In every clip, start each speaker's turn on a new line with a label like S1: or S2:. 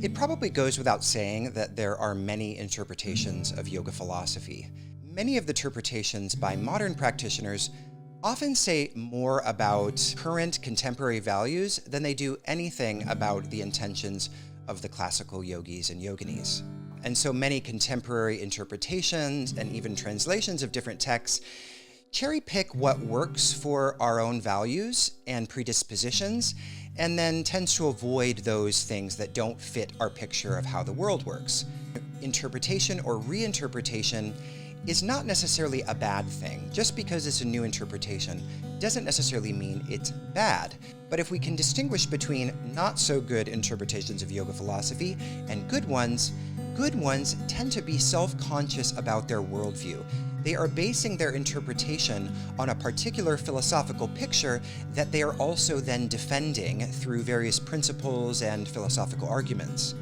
S1: It probably goes without saying that there are many interpretations of yoga philosophy. Many of the interpretations by modern practitioners often say more about current contemporary values than they do anything about the intentions of the classical yogis and yoginis. And so many contemporary interpretations and even translations of different texts cherry pick what works for our own values and predispositions, and then tends to avoid those things that don't fit our picture of how the world works. Interpretation or reinterpretation is not necessarily a bad thing. Just because it's a new interpretation doesn't necessarily mean it's bad. But if we can distinguish between not so good interpretations of yoga philosophy and good ones tend to be self-conscious about their worldview. They are basing their interpretation on a particular philosophical picture that they are also then defending through various principles and philosophical arguments.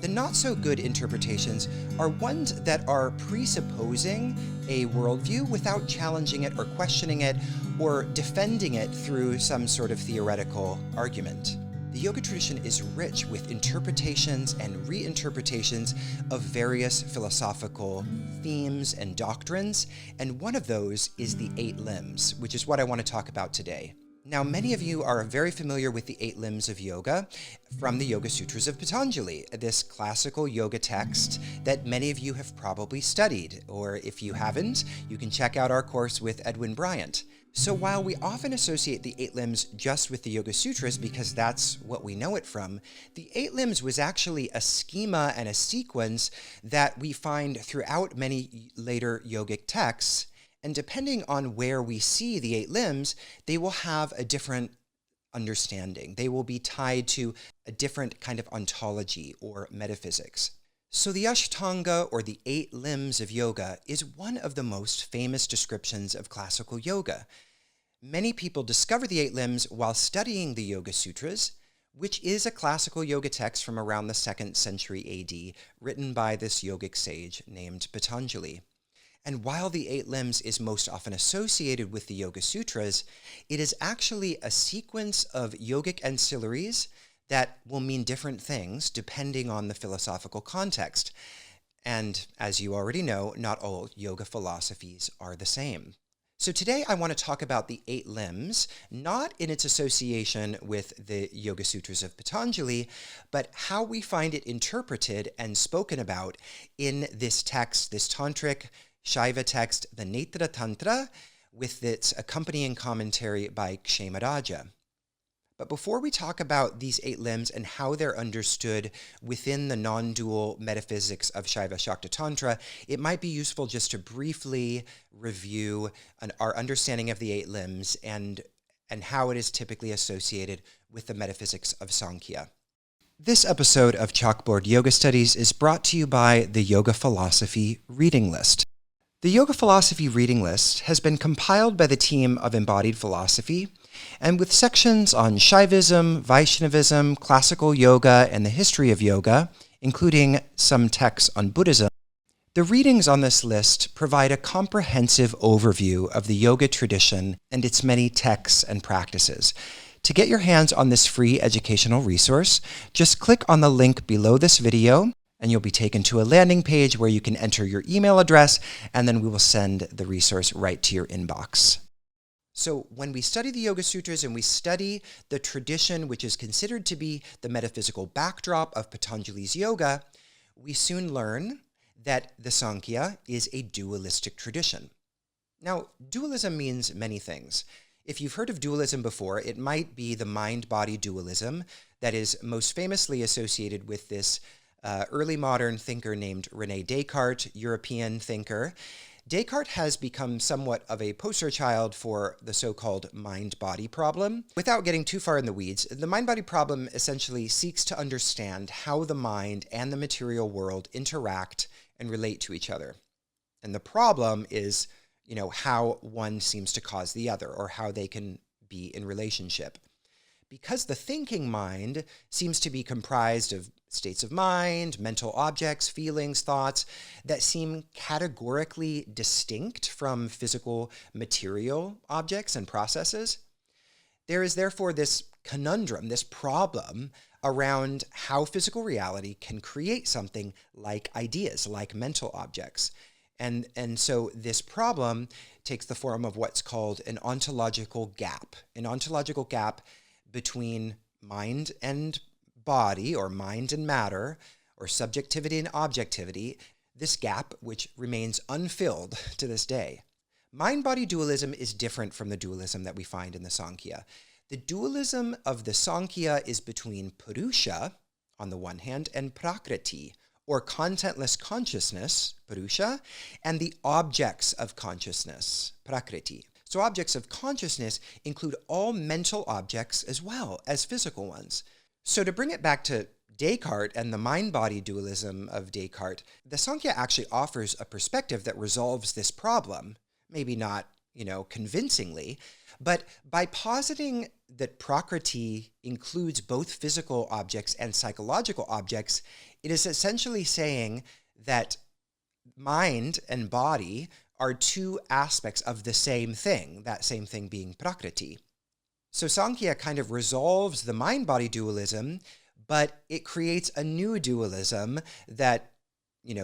S1: The not-so-good interpretations are ones that are presupposing a worldview without challenging it or questioning it or defending it through some sort of theoretical argument. The yoga tradition is rich with interpretations and reinterpretations of various philosophical themes and doctrines, and one of those is the 8 limbs, which is what I want to talk about today. Now, many of you are very familiar with the 8 limbs of yoga from the Yoga Sutras of Patañjali, this classical yoga text that many of you have probably studied, or if you haven't, you can check out our course with Edwin Bryant. So while we often associate the 8 limbs just with the Yoga Sutras because that's what we know it from, the 8 limbs was actually a schema and a sequence that we find throughout many later yogic texts. And depending on where we see the 8 limbs, they will have a different understanding. They will be tied to a different kind of ontology or metaphysics. So the Ashtanga, or the 8 limbs of yoga, is one of the most famous descriptions of classical yoga. Many people discover the 8 limbs while studying the Yoga Sutras, which is a classical yoga text from around the 2nd century AD, written by this yogic sage named Patañjali. And while the 8 limbs is most often associated with the Yoga Sutras, it is actually a sequence of yogic ancillaries that will mean different things depending on the philosophical context. And as you already know, not all yoga philosophies are the same. So today I want to talk about the 8 limbs, not in its association with the Yoga Sutras of Patañjali, but how we find it interpreted and spoken about in this text, this tantric Shaiva text, the Netra Tantra, with its accompanying commentary by Kshemarāja. But before we talk about these 8 limbs and how they're understood within the non-dual metaphysics of Śaiva-Śakta Tantra, it might be useful just to briefly review our understanding of the 8 limbs and how it is typically associated with the metaphysics of Samkhya. This episode of Chalkboard Yoga Studies is brought to you by the Yoga Philosophy Reading List. The Yoga Philosophy Reading List has been compiled by the team of Embodied Philosophy, and with sections on Shaivism, Vaishnavism, classical yoga, and the history of yoga, including some texts on Buddhism, the readings on this list provide a comprehensive overview of the yoga tradition and its many texts and practices. To get your hands on this free educational resource, just click on the link below this video, and you'll be taken to a landing page where you can enter your email address, and then we will send the resource right to your inbox. So when we study the Yoga Sutras and we study the tradition which is considered to be the metaphysical backdrop of Patanjali's yoga, we soon learn that the Samkhya is a dualistic tradition. Now, dualism means many things. If you've heard of dualism before, it might be the mind-body dualism that is most famously associated with this early modern thinker named René Descartes, European thinker. Descartes has become somewhat of a poster child for the so-called mind-body problem. Without getting too far in the weeds, the mind-body problem essentially seeks to understand how the mind and the material world interact and relate to each other. And the problem is, how one seems to cause the other, or how they can be in relationship. Because the thinking mind seems to be comprised of states of mind, mental objects, feelings, thoughts that seem categorically distinct from physical material objects and processes, there is therefore this conundrum, this problem around how physical reality can create something like ideas, like mental objects. And so this problem takes the form of what's called an ontological gap between mind and body, or mind and matter, or subjectivity and objectivity, this gap which remains unfilled to this day. Mind-body dualism is different from the dualism that we find in the Samkhya. The dualism of the Samkhya is between Purusha, on the one hand, and Prakriti, or contentless consciousness, Purusha, and the objects of consciousness, Prakriti. So objects of consciousness include all mental objects as well as physical ones. So to bring it back to Descartes and the mind-body dualism of Descartes, the Samkhya actually offers a perspective that resolves this problem, maybe not, convincingly, but by positing that Prakriti includes both physical objects and psychological objects, it is essentially saying that mind and body are two aspects of the same thing, that same thing being Prakriti. So Samkhya kind of resolves the mind-body dualism, but it creates a new dualism that,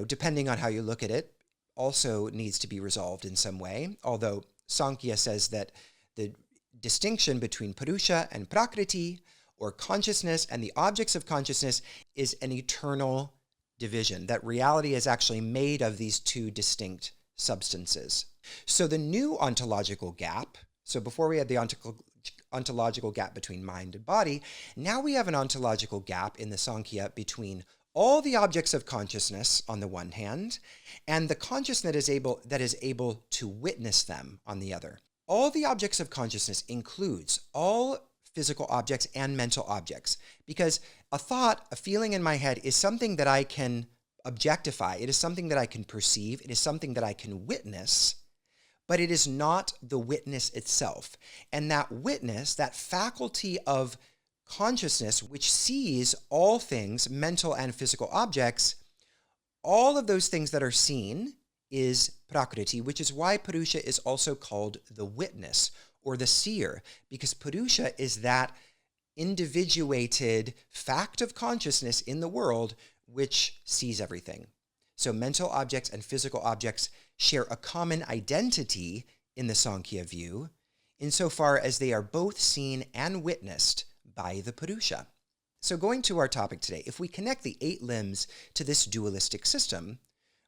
S1: depending on how you look at it, also needs to be resolved in some way, although Samkhya says that the distinction between Purusha and Prakriti, or consciousness and the objects of consciousness, is an eternal division, that reality is actually made of these two distinct substances. So the new ontological gap, so before we had the ontological gap between mind and body, now we have an ontological gap in the Samkhya between all the objects of consciousness on the one hand, and the consciousness that is able to witness them on the other. All the objects of consciousness includes all physical objects and mental objects, because a thought, a feeling in my head is something that I can objectify. It is something that I can perceive. It is something that I can witness, but it is not the witness itself. And that witness, that faculty of consciousness, which sees all things, mental and physical objects, all of those things that are seen is Prakriti, which is why Purusha is also called the witness or the seer, because Purusha is that individuated fact of consciousness in the world which sees everything. So mental objects and physical objects share a common identity in the Samkhya view, insofar as they are both seen and witnessed by the Purusha. So going to our topic today, if we connect the 8 limbs to this dualistic system,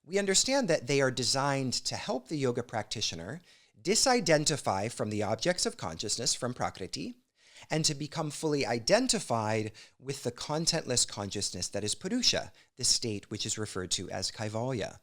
S1: we understand that they are designed to help the yoga practitioner disidentify from the objects of consciousness, from Prakriti, and to become fully identified with the contentless consciousness that is Purusha, the state which is referred to as Kaivalya.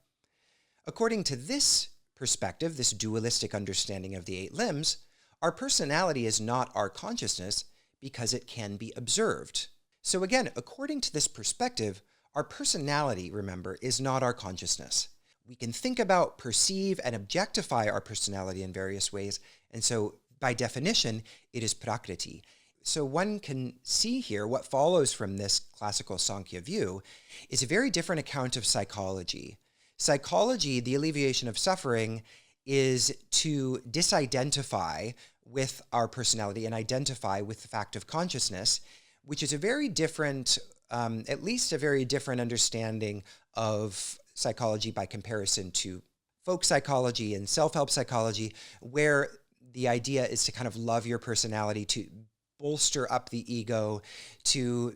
S1: According to this perspective, this dualistic understanding of the 8 limbs, our personality is not our consciousness because it can be observed. So again, according to this perspective, our personality, remember, is not our consciousness. We can think about, perceive, and objectify our personality in various ways, and so by definition, it is Prakriti. So one can see here what follows from this classical Samkhya view is a very different account of psychology. Psychology, the alleviation of suffering, is to disidentify with our personality and identify with the fact of consciousness, which is a very different, at least a very different understanding of psychology by comparison to folk psychology and self-help psychology, where the idea is to kind of love your personality, to bolster up the ego, to,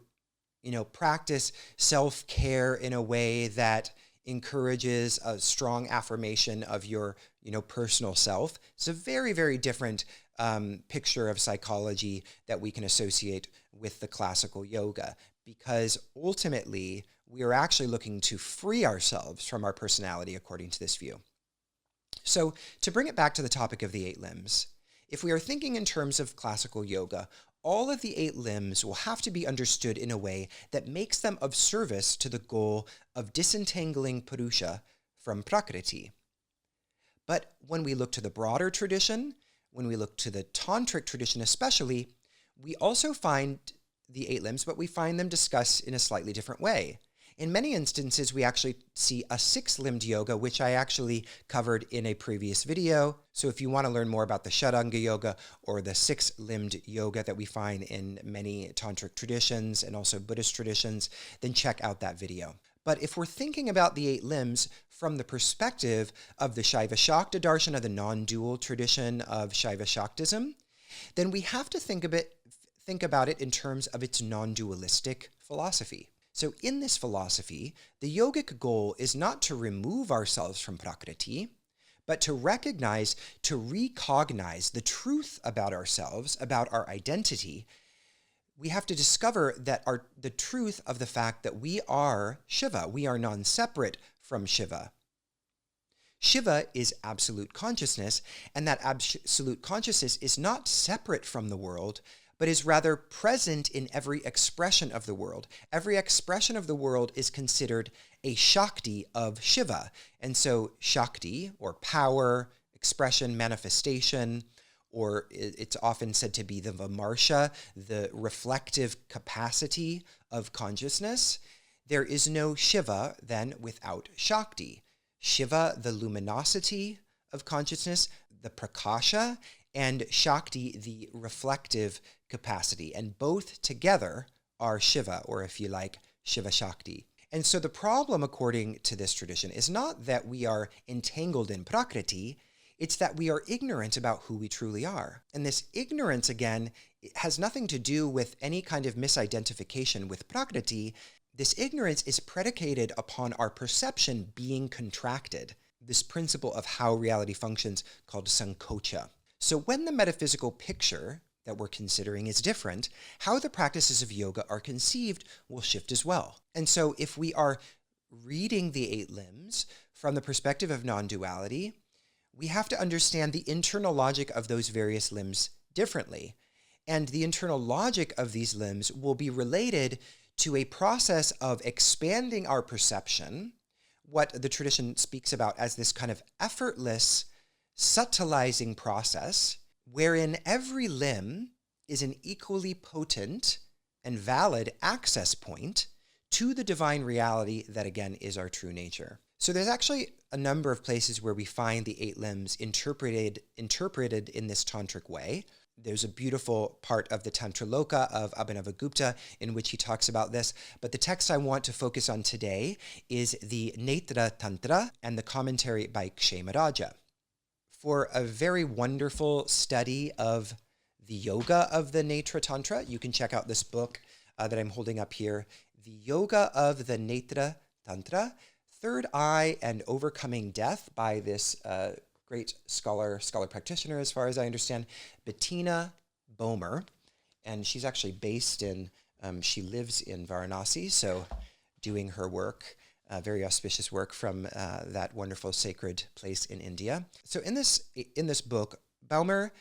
S1: practice self-care in a way that encourages a strong affirmation of your, personal self. It's a very, very different picture of psychology that we can associate with the classical yoga, because ultimately we are actually looking to free ourselves from our personality according to this view. So to bring it back to the topic of the 8 limbs, if we are thinking in terms of classical yoga, all of the 8 limbs will have to be understood in a way that makes them of service to the goal of disentangling Purusha from Prakriti. But when we look to the broader tradition, when we look to the Tantric tradition especially, we also find the 8 limbs, but we find them discussed in a slightly different way. In many instances, we actually see a six-limbed yoga, which I actually covered in a previous video. So if you want to learn more about the Shatanga yoga or the six-limbed yoga that we find in many tantric traditions and also Buddhist traditions, then check out that video. But if we're thinking about the 8 limbs from the perspective of the Śaiva-Śakta Darshana, the non-dual tradition of Shaiva-Shaktism, then we have to think about it in terms of its non-dualistic philosophy. So in this philosophy, the yogic goal is not to remove ourselves from Prakriti, but to recognize, to recognize the truth about ourselves, about our identity. We have to discover that the truth of the fact that we are Shiva. We are non-separate from Shiva. Shiva is absolute consciousness, and that absolute consciousness is not separate from the world, but is rather present in every expression of the world. Every expression of the world is considered a Shakti of Shiva. And so Shakti, or power, expression, manifestation, or it's often said to be the Vimarsha, the reflective capacity of consciousness. There is no Shiva then without Shakti. Shiva, the luminosity of consciousness, the Prakasha, and Shakti, the reflective capacity. And both together are Shiva, or if you like, Shiva-Shakti. And so the problem, according to this tradition, is not that we are entangled in Prakriti, it's that we are ignorant about who we truly are. And this ignorance, again, has nothing to do with any kind of misidentification with Prakriti. This ignorance is predicated upon our perception being contracted, this principle of how reality functions called Sankocha. So when the metaphysical picture that we're considering is different, how the practices of yoga are conceived will shift as well. And so if we are reading the 8 limbs from the perspective of non-duality, we have to understand the internal logic of those various limbs differently. And the internal logic of these limbs will be related to a process of expanding our perception, what the tradition speaks about as this kind of effortless, subtilizing process, wherein every limb is an equally potent and valid access point to the divine reality that, again, is our true nature. So there's actually a number of places where we find the 8 limbs interpreted in this tantric way. There's a beautiful part of the Tantraloka of Abhinavagupta in which he talks about this, but the text I want to focus on today is the Netra Tantra and the commentary by Kshemaraja. For a very wonderful study of the yoga of the Netra Tantra, you can check out this book that I'm holding up here, The Yoga of the Netra Tantra, Third Eye and Overcoming Death, by this great scholar practitioner, as far as I understand, Bettina Boehmer. And she's actually based in, she lives in Varanasi, so doing her work, very auspicious work from that wonderful sacred place in India. So in this book, Boehmer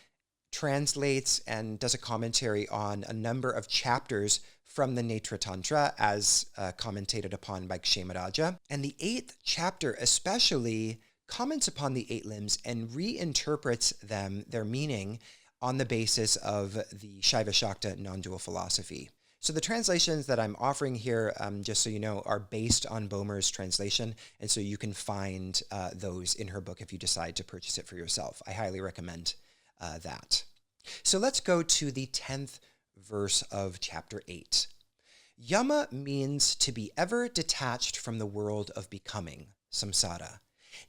S1: translates and does a commentary on a number of chapters from the Netra Tantra as commentated upon by Kshemaraja. And the 8th chapter especially comments upon the 8 limbs and reinterprets their meaning on the basis of the Śaiva-Śakta non-dual philosophy. So the translations that I'm offering here, just so you know, are based on Boehmer's translation, and so you can find those in her book if you decide to purchase it for yourself. I highly recommend that. So let's go to the 10th verse of chapter 8. Yama means to be ever detached from the world of becoming, samsara.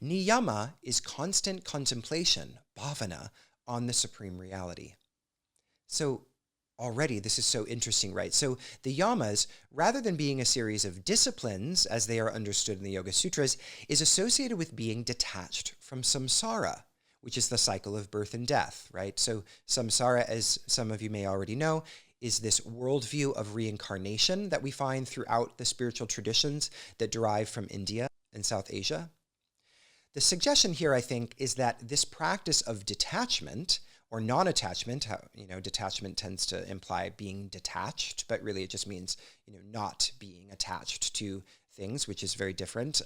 S1: Niyama is constant contemplation, bhavana, on the supreme reality. So already this is so interesting, right? So the yamas, rather than being a series of disciplines as they are understood in the Yoga Sutras, is associated with being detached from samsara, which is the cycle of birth and death, right? So samsara, as some of you may already know, is this worldview of reincarnation that we find throughout the spiritual traditions that derive from India and South Asia. The suggestion here, I think, is that this practice of detachment or non-attachment, detachment tends to imply being detached, but really it just means, not being attached to things, which is very different,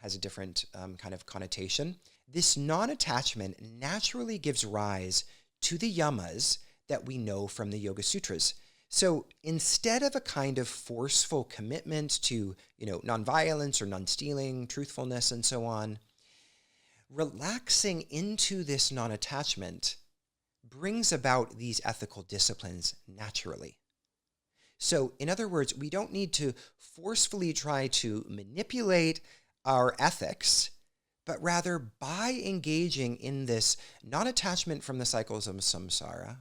S1: has a different kind of connotation. This non-attachment naturally gives rise to the yamas that we know from the Yoga Sutras. So instead of a kind of forceful commitment to, nonviolence or non-stealing, truthfulness, and so on, relaxing into this non-attachment brings about these ethical disciplines naturally. So in other words, we don't need to forcefully try to manipulate our ethics, but rather by engaging in this non-attachment from the cycles of samsara,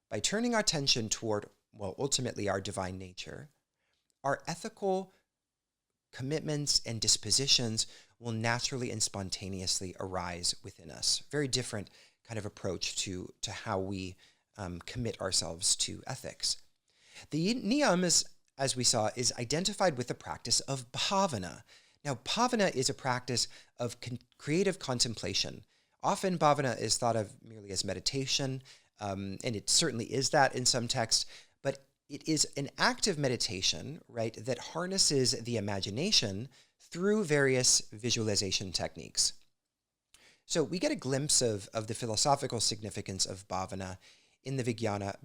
S1: by turning our attention toward, ultimately our divine nature, our ethical commitments and dispositions will naturally and spontaneously arise within us. Very different kind of approach to how we commit ourselves to ethics. The niyamas, as we saw, is identified with the practice of bhavana. Now, bhavana is a practice of creative contemplation. Often bhavana is thought of merely as meditation, and it certainly is that in some texts, but it is an active meditation, right, that harnesses the imagination through various visualization techniques. So we get a glimpse of the philosophical significance of bhavana in the Vijnana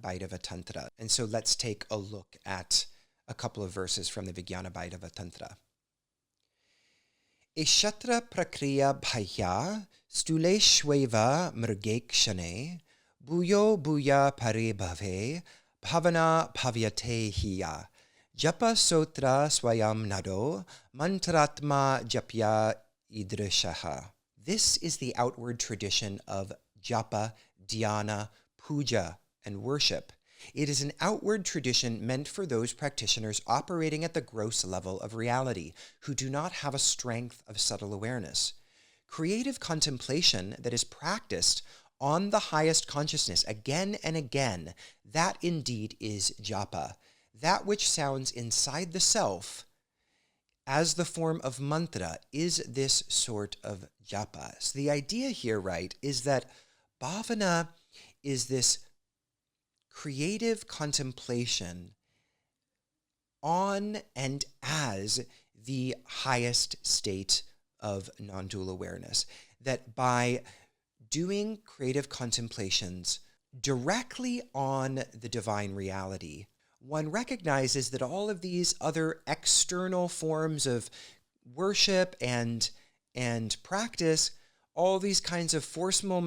S1: Tantra. And so let's take a look at a couple of verses from the Vijnana Tantra. Ishatra prakriya bhaya stule shweva mrgek shane buyo buya pare bhave bhavana bhavyate hiya japa sotra swayam nado mantratma japya idrishaha. This is the outward tradition of japa, dhyana, puja, and worship. It is an outward tradition meant for those practitioners operating at the gross level of reality, who do not have a strength of subtle awareness. Creative contemplation that is practiced on the highest consciousness again and again, that indeed is japa. That which sounds inside the self as the form of mantra is this sort of japa. So the idea here, right, is that bhavana is this creative contemplation on and as the highest state of non-dual awareness. That by doing creative contemplations directly on the divine reality, one recognizes that all of these other external forms of worship and practice, all these kinds of forceful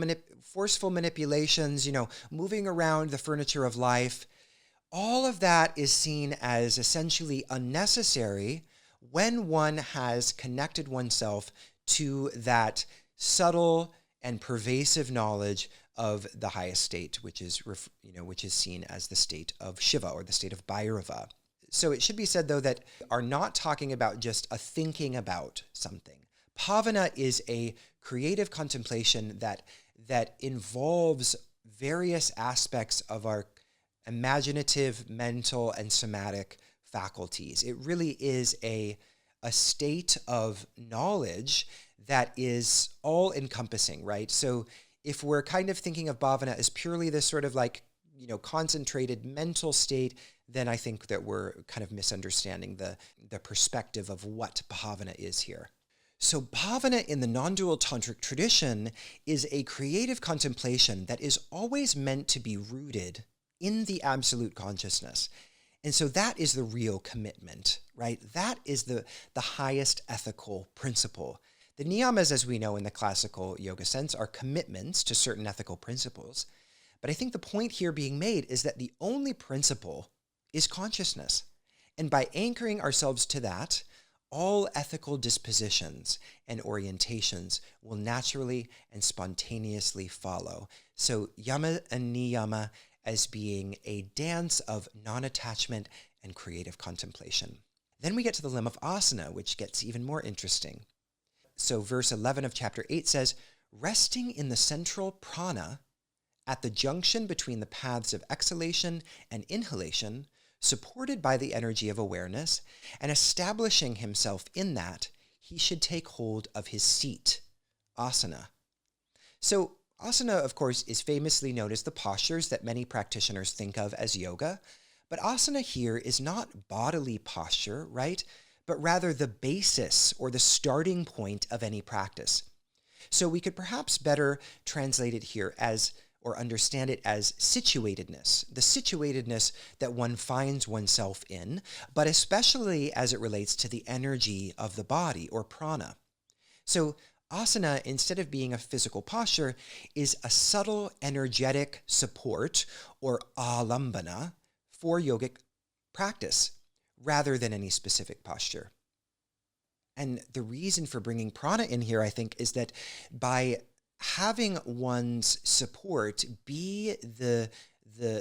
S1: manipulations, moving around the furniture of life, all of that is seen as essentially unnecessary when one has connected oneself to that subtle and pervasive knowledge of the highest state, which is seen as the state of Shiva or the state of Bhairava. So it should be said, though, that are not talking about just a thinking about something. Bhavana is a creative contemplation that involves various aspects of our imaginative, mental, and somatic faculties. It really is a state of knowledge that is all-encompassing, right? So if we're kind of thinking of bhavana as purely this sort of concentrated mental state, then I think that we're kind of misunderstanding the perspective of what bhavana is here. So bhavana in the non-dual tantric tradition is a creative contemplation that is always meant to be rooted in the absolute consciousness. And so that is the real commitment, right? That is the highest ethical principle. The niyamas, as we know in the classical yoga sense, are commitments to certain ethical principles. But I think the point here being made is that the only principle is consciousness. And by anchoring ourselves to that, all ethical dispositions and orientations will naturally and spontaneously follow. So yama and niyama as being a dance of non-attachment and creative contemplation. Then we get to the limb of asana, which gets even more interesting. So verse 11 of chapter 8 says, resting in the central prana at the junction between the paths of exhalation and inhalation, supported by the energy of awareness, and establishing himself in that, he should take hold of his seat, asana. So asana, of course, is famously known as the postures that many practitioners think of as yoga, but asana here is not bodily posture, right? But rather the basis or the starting point of any practice. So we could perhaps better translate it here as or understand it as situatedness, the situatedness that one finds oneself in, but especially as it relates to the energy of the body, or prana. So asana, instead of being a physical posture, is a subtle energetic support, or alambana, for yogic practice, rather than any specific posture. And the reason for bringing prana in here, I think, is that by having one's support be the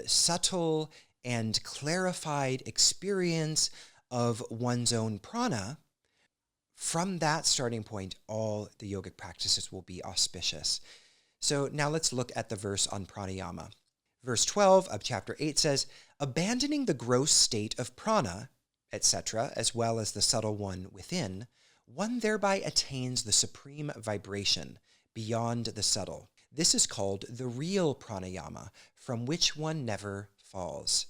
S1: subtle and clarified experience of one's own prana, from that starting point, all the yogic practices will be auspicious. So now let's look at the verse on pranayama. Verse 12 of chapter 8 says, abandoning the gross state of prana, etc., as well as the subtle one within, one thereby attains the supreme vibration beyond the subtle. This is called the real pranayama, from which one never falls.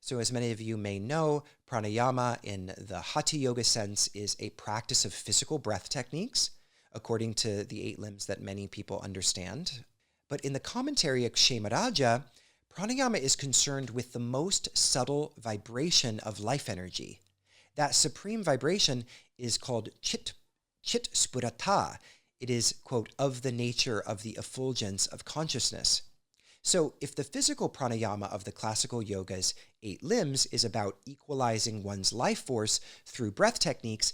S1: So as many of you may know, pranayama in the hatha yoga sense is a practice of physical breath techniques, according to the 8 limbs that many people understand. But in the commentary of Kshemarāja, pranayama is concerned with the most subtle vibration of life energy. That supreme vibration is called chit spurata. It is, quote, of the nature of the effulgence of consciousness. So if the physical pranayama of the classical yoga's 8 limbs is about equalizing one's life force through breath techniques,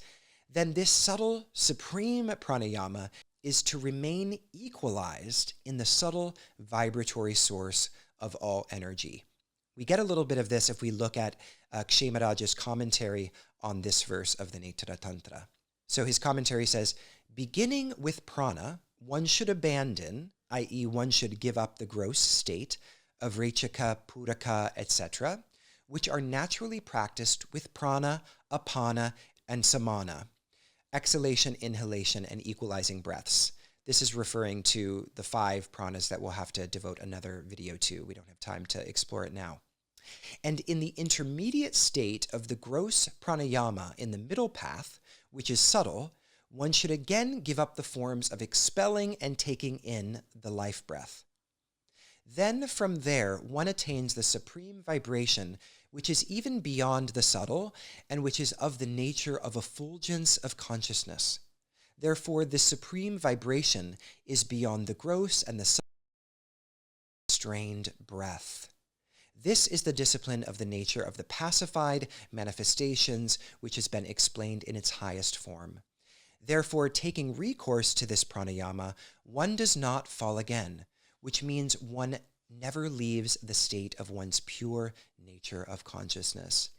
S1: then this subtle, supreme pranayama is to remain equalized in the subtle vibratory source of all energy. We get a little bit of this if we look at Kshemarāja's commentary on this verse of the Netra Tantra. So his commentary says, beginning with prana, one should abandon, i.e. one should give up the gross state of rechaka, puraka, etc., which are naturally practiced with prana, apana, and samana, exhalation, inhalation, and equalizing breaths. This is referring to the 5 pranas that we'll have to devote another video to. We don't have time to explore it now. And in the intermediate state of the gross pranayama in the middle path, which is subtle, one should again give up the forms of expelling and taking in the life breath. Then from there, one attains the supreme vibration, which is even beyond the subtle, and which is of the nature of effulgence of consciousness. Therefore, the supreme vibration is beyond the gross and the strained breath. This is the discipline of the nature of the pacified manifestations, which has been explained in its highest form. Therefore, taking recourse to this pranayama, one does not fall again, which means one never leaves the state of one's pure nature of consciousness.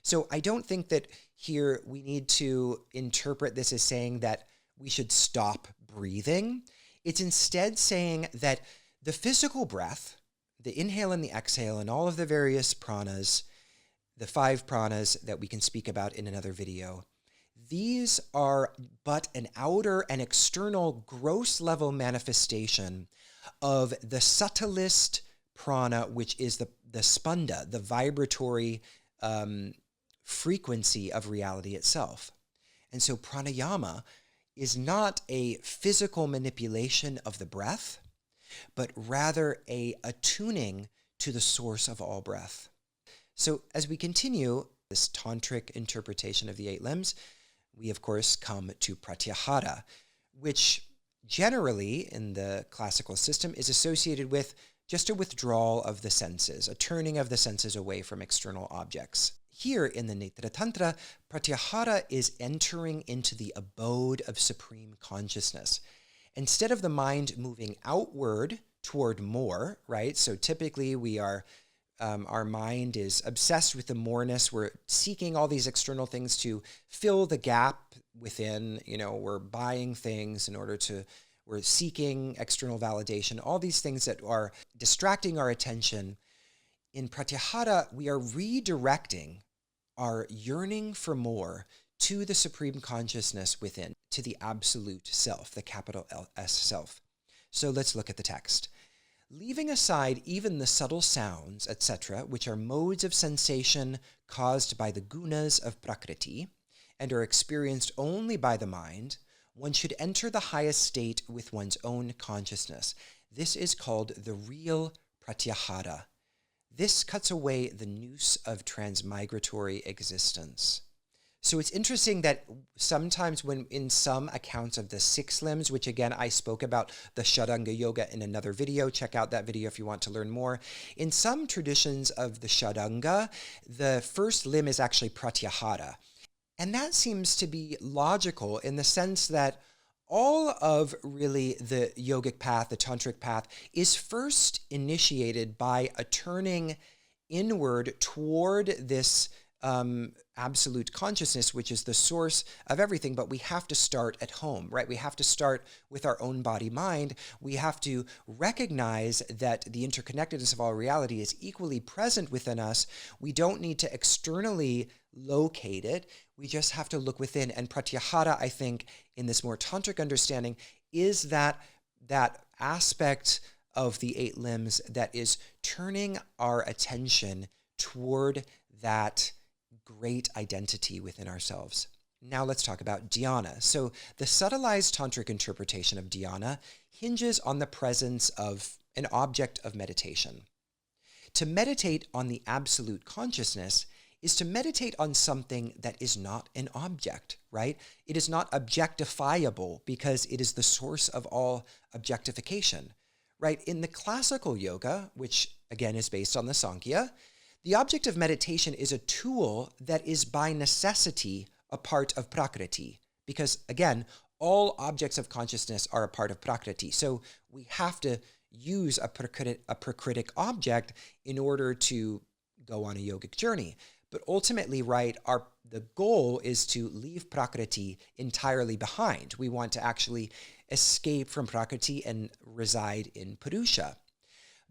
S1: So I don't think that here we need to interpret this as saying that we should stop breathing. It's instead saying that the physical breath, the inhale and the exhale, and all of the various pranas, the 5 pranas that we can speak about in another video, these are but an outer and external gross level manifestation of the subtlest prana, which is the spanda, the vibratory frequency of reality itself. And so pranayama is not a physical manipulation of the breath, but rather a attuning to the source of all breath. So as we continue this tantric interpretation of the 8 limbs, we of course come to Pratyahara, which generally in the classical system is associated with just a withdrawal of the senses, a turning of the senses away from external objects. Here in the Netra Tantra, Pratyahara is entering into the abode of supreme consciousness. Instead of the mind moving outward toward more, right? So typically we are, our mind is obsessed with the moreness. We're seeking all these external things to fill the gap within, we're buying things in order to, we're seeking external validation, all these things that are distracting our attention. In Pratyahara, we are redirecting our yearning for more to the supreme consciousness within, to the absolute self, the capital S self. So let's look at the text. Leaving aside even the subtle sounds, etc., which are modes of sensation caused by the gunas of Prakriti and are experienced only by the mind, one should enter the highest state with one's own consciousness. This is called the real Pratyahara. This cuts away the noose of transmigratory existence. So it's interesting that sometimes when in some accounts of the 6 limbs, which again, I spoke about the Shatanga Yoga in another video, check out that video if you want to learn more. In some traditions of the Shatanga, the first limb is actually Pratyahara. And that seems to be logical in the sense that all of really the yogic path, the tantric path, is first initiated by a turning inward toward this absolute consciousness, which is the source of everything. But we have to start at home, right? We have to start with our own body mind. We have to recognize that the interconnectedness of all reality is equally present within us. We don't need to externally locate it. We just have to look within. And Pratyahara, I think, in this more tantric understanding, is that aspect of the 8 limbs that is turning our attention toward that great identity within ourselves. Now let's talk about dhyana. So the subtilized tantric interpretation of dhyana hinges on the presence of an object of meditation. To meditate on the absolute consciousness is to meditate on something that is not an object, right? It is not objectifiable because it is the source of all objectification, right? In the classical yoga, which again is based on the Samkhya, the object of meditation is a tool that is by necessity a part of Prakriti, because again, all objects of consciousness are a part of Prakriti. So we have to use a prakritic object in order to go on a yogic journey. But ultimately, right, the goal is to leave Prakriti entirely behind. We want to actually escape from Prakriti and reside in Purusha.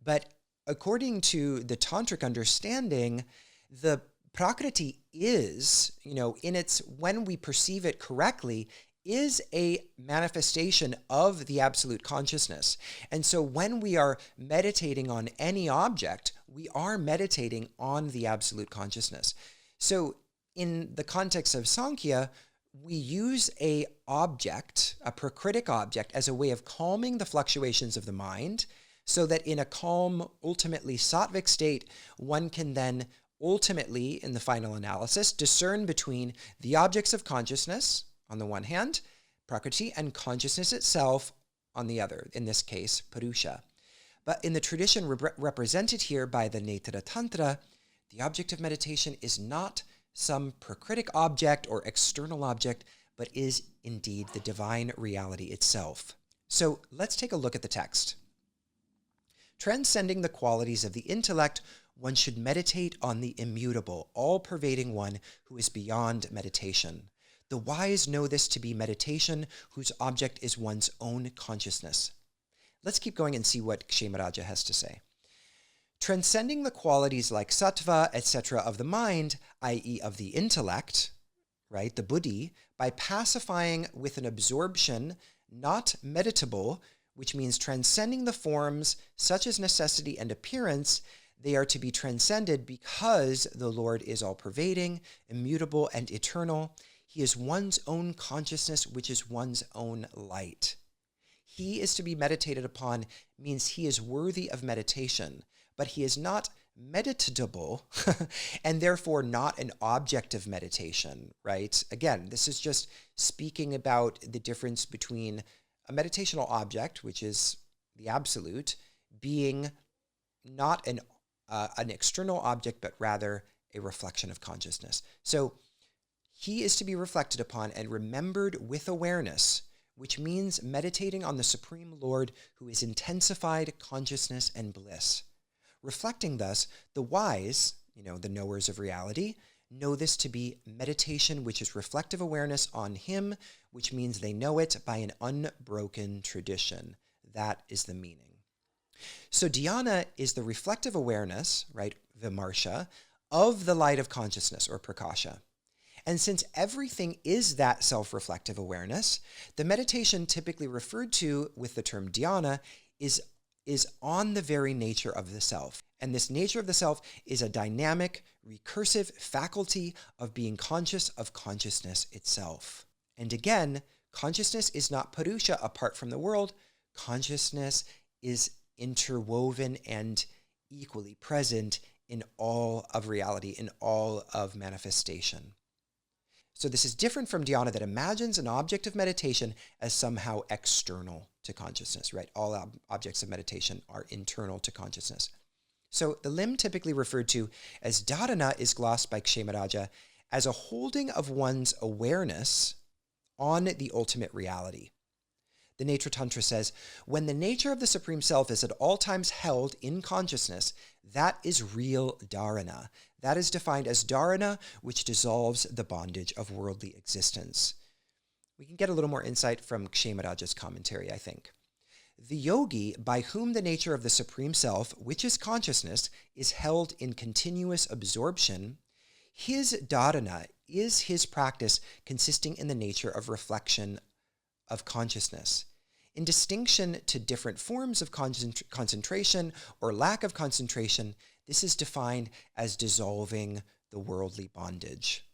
S1: But according to the tantric understanding, the Prakriti is, in its, when we perceive it correctly, is a manifestation of the absolute consciousness. And so when we are meditating on any object, we are meditating on the absolute consciousness. So in the context of Samkhya, we use a prakritic object, as a way of calming the fluctuations of the mind, so that in a calm, ultimately sattvic state, one can then ultimately, in the final analysis, discern between the objects of consciousness, on the one hand, Prakriti, and consciousness itself on the other, in this case, Purusha. But in the tradition represented here by the Netra Tantra, the object of meditation is not some prakritic object or external object, but is indeed the divine reality itself. So let's take a look at the text. Transcending the qualities of the intellect, one should meditate on the immutable, all-pervading one who is beyond meditation. The wise know this to be meditation, whose object is one's own consciousness. Let's keep going and see what Kshemaraja has to say. Transcending the qualities like sattva, etc. of the mind, i.e. of the intellect, right, the buddhi, by pacifying with an absorption not meditable, which means transcending the forms such as necessity and appearance, they are to be transcended because the Lord is all-pervading, immutable, and eternal. He is one's own consciousness, which is one's own light. He is to be meditated upon means he is worthy of meditation, but he is not meditatable and therefore not an object of meditation, right? Again, this is just speaking about the difference between a meditational object, which is the absolute, being not an external object, but rather a reflection of consciousness. So he is to be reflected upon and remembered with awareness, which means meditating on the Supreme Lord who is intensified consciousness and bliss. Reflecting thus, the wise, the knowers of reality, know this to be meditation, which is reflective awareness on him, which means they know it by an unbroken tradition. That is the meaning. So dhyana is the reflective awareness, right, vimarsha, of the light of consciousness, or prakasha. And since everything is that self-reflective awareness, the meditation typically referred to with the term dhyana is on the very nature of the self. And this nature of the self is a dynamic, recursive faculty of being conscious of consciousness itself. And again, consciousness is not Purusha apart from the world. Consciousness is interwoven and equally present in all of reality, in all of manifestation. So this is different from dhyana that imagines an object of meditation as somehow external to consciousness, right? All objects of meditation are internal to consciousness. So the limb typically referred to as dharana is glossed by Kshemaraja as a holding of one's awareness on the ultimate reality. The Netra Tantra says, when the nature of the Supreme Self is at all times held in consciousness, that is real dharana. That is defined as dharana, which dissolves the bondage of worldly existence. We can get a little more insight from Kshemaraja's commentary, I think. The yogi, by whom the nature of the Supreme Self, which is consciousness, is held in continuous absorption, his dharana is his practice consisting in the nature of reflection of consciousness. In distinction to different forms of concentration or lack of concentration, this is defined as dissolving the worldly bondage.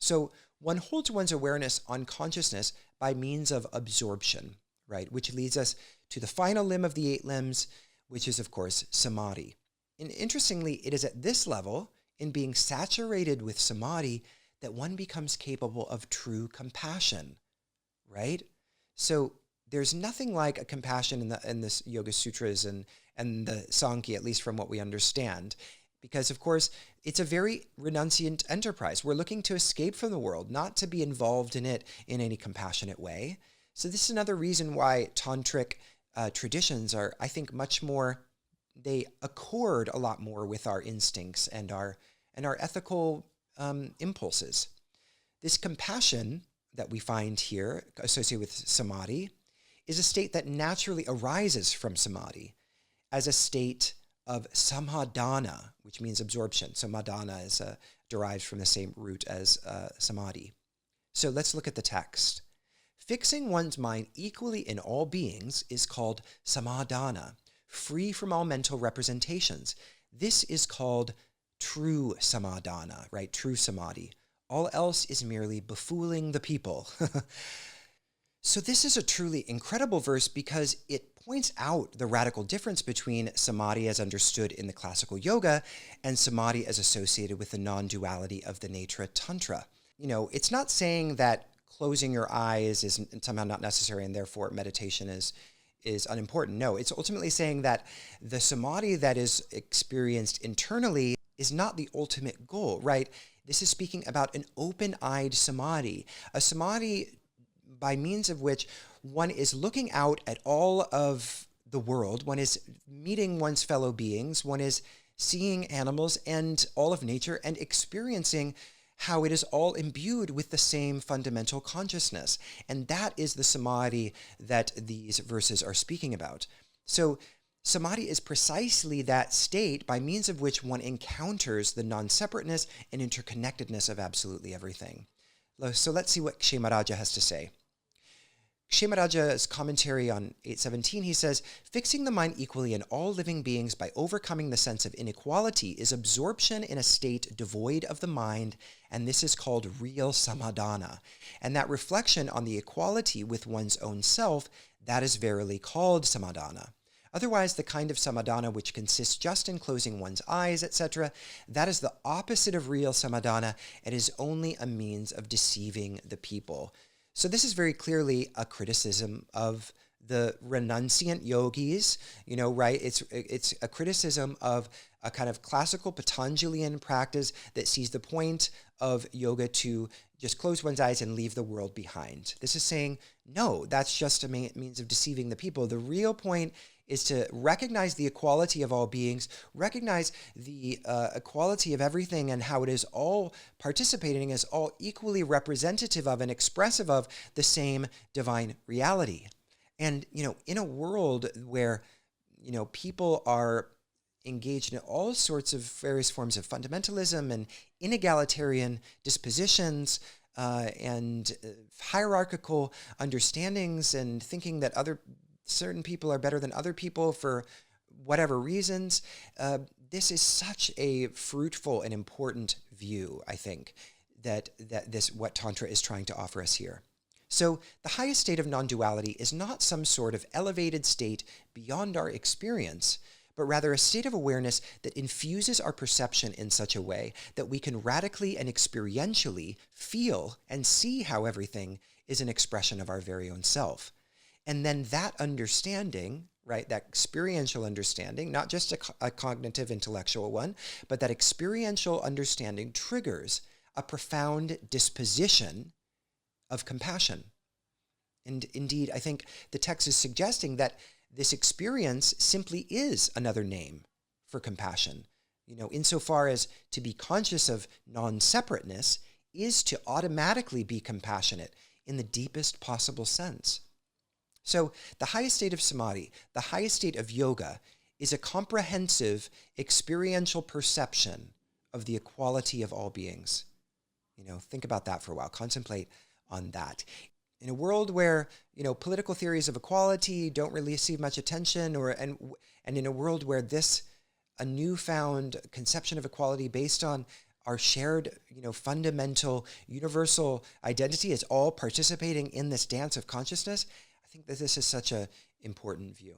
S1: So one holds one's awareness on consciousness by means of absorption, right? Which leads us to the final limb of the 8 limbs, which is, of course, Samadhi. And interestingly, it is at this level, in being saturated with Samadhi, that one becomes capable of true compassion, right? So there's nothing like a compassion in this Yoga Sutras and the Samkhya, at least from what we understand, because, of course, it's a very renunciant enterprise. We're looking to escape from the world, not to be involved in it in any compassionate way. So this is another reason why tantric traditions are, I think, much more, they accord a lot more with our instincts and our ethical impulses. This compassion that we find here associated with Samadhi is a state that naturally arises from Samadhi as a state of samhadana, which means absorption. So madana is derived from the same root as Samadhi. So let's look at the text. Fixing one's mind equally in all beings is called samadhana, free from all mental representations. This is called true samadhana, right? True samadhi. All else is merely befooling the people. So this is a truly incredible verse because it points out the radical difference between samadhi as understood in the classical yoga and samadhi as associated with the non-duality of the Netra Tantra. You know, it's not saying that closing your eyes is somehow not necessary and therefore meditation is unimportant. No, it's ultimately saying that the samadhi that is experienced internally is not the ultimate goal, right? This is speaking about an open-eyed samadhi, a samadhi by means of which one is looking out at all of the world, one is meeting one's fellow beings, one is seeing animals and all of nature and experiencing how it is all imbued with the same fundamental consciousness. And that is the samadhi that these verses are speaking about. So samadhi is precisely that state by means of which one encounters the non-separateness and interconnectedness of absolutely everything. So let's see what Kshemaraja has to say. Kshemaraja's commentary on 817, he says, fixing the mind equally in all living beings by overcoming the sense of inequality is absorption in a state devoid of the mind, and this is called real samadhana. And that reflection on the equality with one's own self, that is verily called samadhana. Otherwise, the kind of samadhana which consists just in closing one's eyes, etc., that is the opposite of real samadhana. It is only a means of deceiving the people. So this is very clearly a criticism of the renunciant yogis, right? It's a criticism of a kind of classical Patañjalian practice that sees the point of yoga to just close one's eyes and leave the world behind. This is saying, no, that's just a means of deceiving the people. The real point is to recognize the equality of all beings, recognize the equality of everything and how it is all participating as all equally representative of and expressive of the same divine reality. And, in a world where, people are engaged in all sorts of various forms of fundamentalism and inegalitarian dispositions and hierarchical understandings and thinking that certain people are better than other people for whatever reasons. This is such a fruitful and important view, I think, that what Tantra is trying to offer us here. So the highest state of non-duality is not some sort of elevated state beyond our experience, but rather a state of awareness that infuses our perception in such a way that we can radically and experientially feel and see how everything is an expression of our very own self. And then that understanding, right, that experiential understanding, not just a cognitive intellectual one, but that experiential understanding triggers a profound disposition of compassion. And indeed, I think the text is suggesting that this experience simply is another name for compassion. Insofar as to be conscious of non-separateness is to automatically be compassionate in the deepest possible sense. So the highest state of samadhi, the highest state of yoga, is a comprehensive experiential perception of the equality of all beings. Think about that for a while. Contemplate on that. In a world where, political theories of equality don't really receive much attention, and in a world where a newfound conception of equality based on our shared, fundamental, universal identity is all participating in this dance of consciousness, I think that this is such an important view.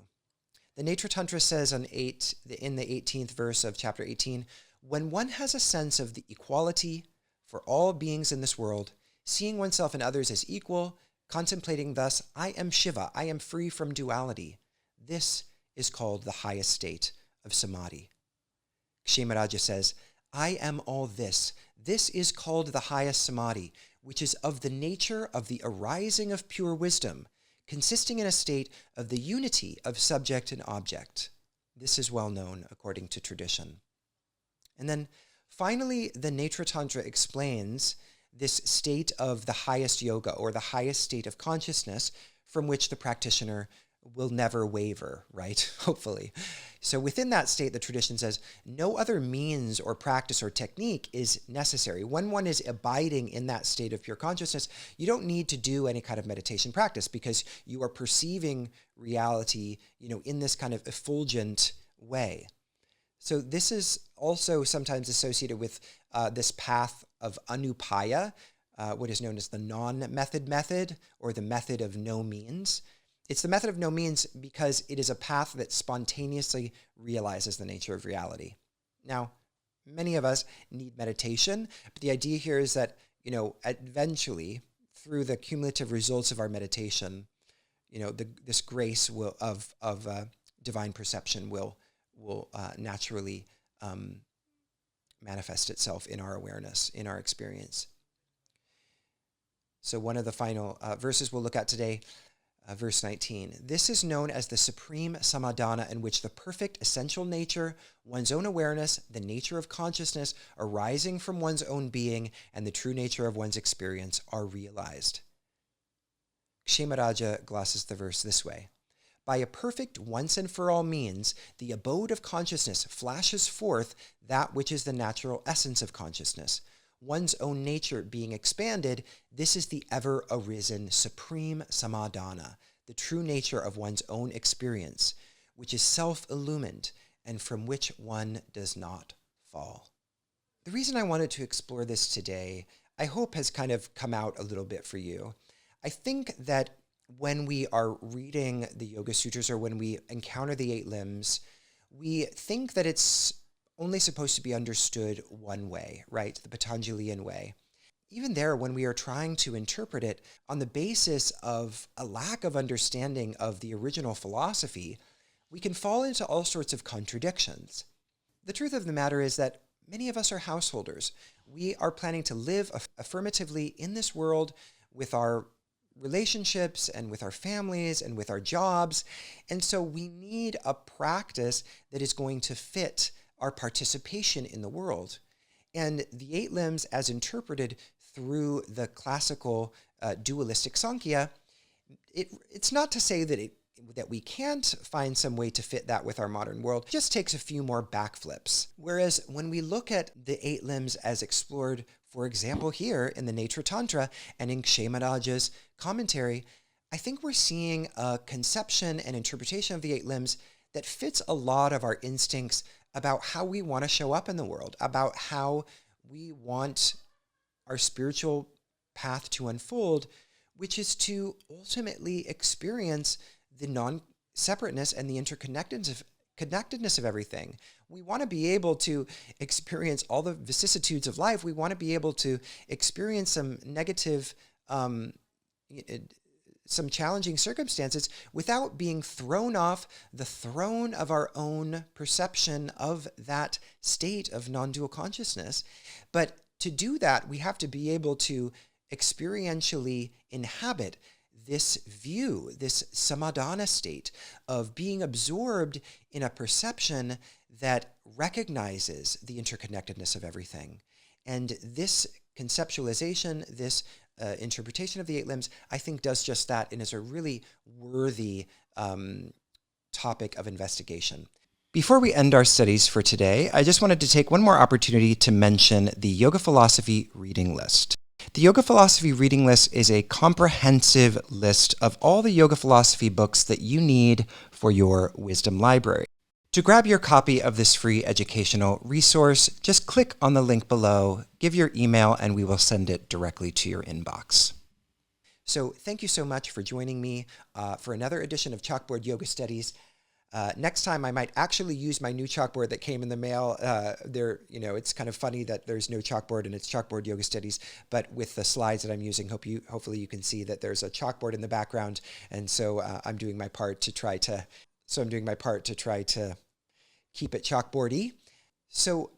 S1: The Netra Tantra says in the 18th verse of chapter 18, when one has a sense of the equality for all beings in this world, seeing oneself and others as equal, contemplating thus, I am Shiva, I am free from duality. This is called the highest state of samadhi. Kshemarāja says, I am all this. This is called the highest samadhi, which is of the nature of the arising of pure wisdom, consisting in a state of the unity of subject and object. This is well known according to tradition. And then finally, the Netra Tantra explains this state of the highest yoga, or the highest state of consciousness, from which the practitioner will never waver, right? Hopefully. So within that state, the tradition says, no other means or practice or technique is necessary. When one is abiding in that state of pure consciousness, you don't need to do any kind of meditation practice because you are perceiving reality, in this kind of effulgent way. So this is also sometimes associated with this path of anupaya, what is known as the non-method method, or the method of no means. It's the method of no means because it is a path that spontaneously realizes the nature of reality. Now, many of us need meditation, but the idea here is that, eventually, through the cumulative results of our meditation, this grace of divine perception will naturally manifest itself in our awareness, in our experience. So one of the final verses we'll look at today, verse 19. This is known as the supreme samadhana, in which the perfect essential nature, one's own awareness, the nature of consciousness arising from one's own being, and the true nature of one's experience are realized. Kshemarāja glosses the verse this way. By a perfect once and for all means, the abode of consciousness flashes forth that which is the natural essence of consciousness. One's own nature being expanded, this is the ever arisen supreme samadhana, the true nature of one's own experience, which is self-illumined and from which one does not fall. The reason I wanted to explore this today, I hope has kind of come out a little bit for you. I think that when we are reading the Yoga Sutras, or when we encounter the 8 limbs, we think that it's only supposed to be understood one way, right? The Patañjalian way. Even there, when we are trying to interpret it on the basis of a lack of understanding of the original philosophy, we can fall into all sorts of contradictions. The truth of the matter is that many of us are householders. We are planning to live affirmatively in this world with our relationships and with our families and with our jobs. And so we need a practice that is going to fit our participation in the world. And the 8 limbs, as interpreted through the classical dualistic Samkhya, it's not to say that we can't find some way to fit that with our modern world. It just takes a few more backflips. Whereas when we look at the 8 limbs as explored, for example, here in the Netra Tantra and in Kshemarāja's commentary, I think we're seeing a conception and interpretation of the 8 limbs that fits a lot of our instincts about how we want to show up in the world, about how we want our spiritual path to unfold, which is to ultimately experience the non-separateness and the interconnectedness of everything. We want to be able to experience all the vicissitudes of life. We want to be able to experience some negative, some challenging circumstances without being thrown off the throne of our own perception of that state of non-dual consciousness. But to do that, we have to be able to experientially inhabit this view, this samadhana state of being absorbed in a perception that recognizes the interconnectedness of everything. And this conceptualization, this interpretation of the eight limbs, I think does just that and is a really worthy topic of investigation. Before we end our studies for today, I just wanted to take one more opportunity to mention the Yoga Philosophy reading list. The Yoga Philosophy reading list is a comprehensive list of all the yoga philosophy books that you need for your wisdom library. To grab your copy of this free educational resource, just click on the link below, give your email, and we will send it directly to your inbox. So thank you so much for joining me for another edition of Chalkboard Yoga Studies. Next time, I might actually use my new chalkboard that came in the mail. It's kind of funny that there's no chalkboard and it's Chalkboard Yoga Studies, but with the slides that I'm using, hopefully you can see that there's a chalkboard in the background, and so I'm doing my part to try to keep it chalkboardy. So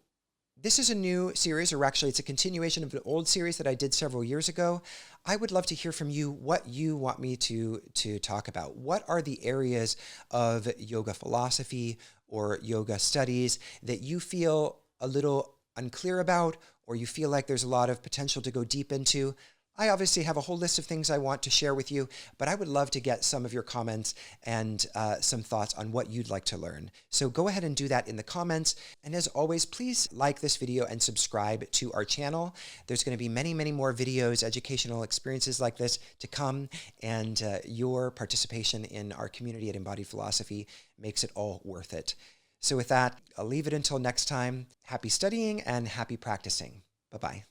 S1: this is a new series, or actually it's a continuation of an old series that I did several years ago. I would love to hear from you what you want me to talk about. What are the areas of yoga philosophy or yoga studies that you feel a little unclear about, or you feel like there's a lot of potential to go deep into? I obviously have a whole list of things I want to share with you, but I would love to get some of your comments and some thoughts on what you'd like to learn. So go ahead and do that in the comments. And as always, please like this video and subscribe to our channel. There's going to be many, many more videos, educational experiences like this to come, and your participation in our community at Embodied Philosophy makes it all worth it. So with that, I'll leave it until next time. Happy studying and happy practicing. Bye-bye.